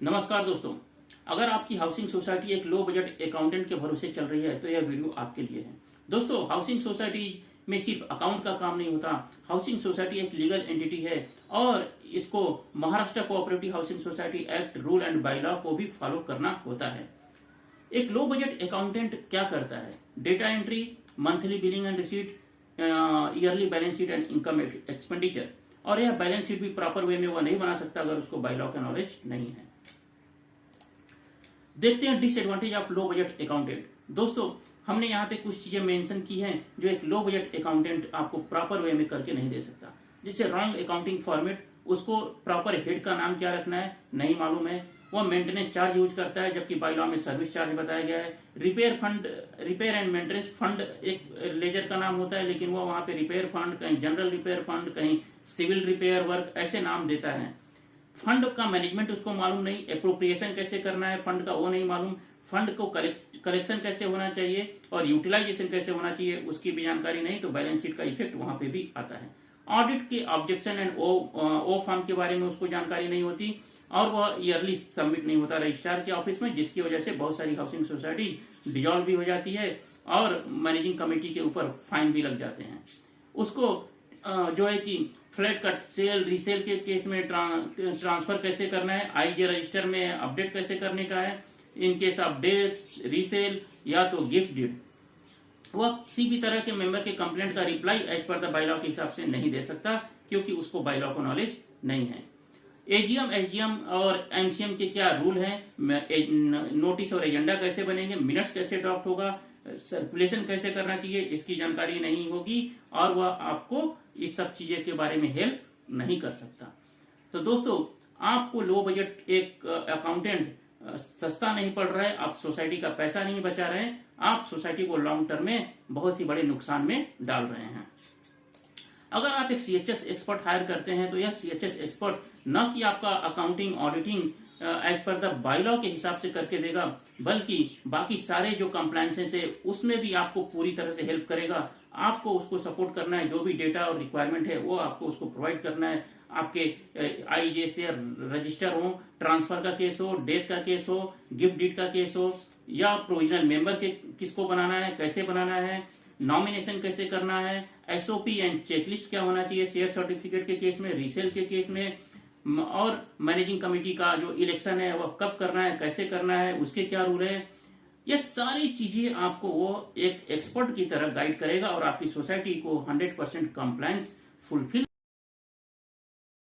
नमस्कार दोस्तों। अगर आपकी हाउसिंग सोसाइटी एक लो बजट अकाउंटेंट के भरोसे चल रही है तो यह वीडियो आपके लिए है। दोस्तों, हाउसिंग सोसाइटी में सिर्फ अकाउंट का काम नहीं होता। हाउसिंग सोसाइटी एक लीगल एंटिटी है और इसको Maharashtra cooperative housing society act rule and by law को भी फॉलो करना होता है। एक लो बजट अकाउंटेंट क्या करता है? Data entry, monthly billing and receipt, yearly balance sheet and income expenditure. और यह बैलेंस शीट भी प्रॉपर वे में वह नहीं बना सकता अगर उसको बाय लॉ का नॉलेज नहीं है। देखते हैं disadvantage of low budget accountant. दोस्तों, हमने यहाँ पे कुछ चीजें मेंशन की हैं जो एक लो बजट अकाउंटेंट आपको प्रॉपर वे में करके नहीं दे सकता। जैसे रॉन्ग अकाउंटिंग फॉर्मेट, उसको प्रॉपर हेड का नाम क्या रखना है नहीं मालूम है। वह मेंटेनेंस चार्ज यूज करता है जबकि बाय लॉ में सर्विस चार्ज बताया गया है। रिपेयर एंड मेंटेनेंस फंड एक लेजर का नाम होता है, लेकिन वो वहां पे रिपेयर फंड, कहीं जनरल रिपेयर फंड, कहीं सिविल रिपेयर वर्क ऐसे नाम देता है। फंड का मैनेजमेंट उसको मालूम नहीं, एप्रोप्रिएशन कैसे करना है फंड का वो नहीं मालूम, फंड को कलेक्शन कैसे होना चाहिए और यूटिलाइजेशन कैसे होना चाहिए उसकी भी जानकारी नहीं, तो बैलेंस शीट का इफेक्ट वहां पे भी आता है। ऑडिट के ऑब्जेक्शन एंड ओ फॉर्म के बारे में उसको जानकारी नहीं होती और वह ईयरली सबमिट नहीं होता रजिस्ट्रार के ऑफिस में, जिसकी वजह से बहुत सारी हाउसिंग सोसाइटी डिजॉल्व भी हो जाती है और मैनेजिंग कमेटी के ऊपर फाइन भी लग जाते हैं। उसको जो है कि फ्लैट का सेल रीसेल के केस में ट्रांसफर कैसे करना है, आईजे रजिस्टर में अपडेट कैसे करने का है, in case of death, resale या तो गिफ्ट डीड। वह किसी भी तरह के मेंबर के कंप्लेंट का reply as per the bylaw के हिसाब से नहीं दे सकता क्योंकि उसको बाय लॉ को नॉलेज नहीं है। एजीएम, एसजीएम और एमसीएम के क्या रूल हैं, नोटिस और एजेंडा कैसे बनेंगे, मिनट्स कैसे ड्राफ्ट होगा, सर्कुलेशन कैसे करना चाहिए, इसकी जानकारी नहीं होगी और वह आपको इस सब चीजें के बारे में हेल्प नहीं कर सकता। तो दोस्तों, आपको लो बजट एक अकाउंटेंट सस्ता नहीं पड़ रहा है, आप सोसाइटी का पैसा नहीं बचा रहे हैं, आप सोसाइटी को लॉन्ग टर्म में बहुत ही बड़े नुकसान में डाल रहे हैं। अगर आप एक सीएचएस एक्सपर्ट हायर करते हैं तो यह सीएचएस एक्सपर्ट न कि आपका accounting auditing as per the bylaw के हिसाब से करके देगा, बल्कि बाकी सारे जो कंप्लायंसेस है उसमें भी आपको पूरी तरह से हेल्प करेगा। आपको उसको सपोर्ट करना है, जो भी डेटा और रिक्वायरमेंट है वो आपको उसको प्रोवाइड करना है। आपके आईजे से रजिस्टर हो, ट्रांसफर का केस हो, डेथ का केस हो, गिफ्ट डीड का केस हो या प्रोविजनल मेंबर के किसको बनाना है, कैसे बनाना है, नॉमिनेशन कैसे करना है, एसओपी एंड चेकलिस्ट क्या होना चाहिए शेयर सर्टिफिकेट के केस में, रीसेल के केस में, और मैनेजिंग कमेटी का जो इलेक्शन है वह कब करना है, कैसे करना है, उसके क्या रूल है। ये सारी चीजें आपको वो एक एक्सपर्ट की तरह गाइड करेगा और आपकी सोसाइटी को 100% कंप्लायंस फुलफिल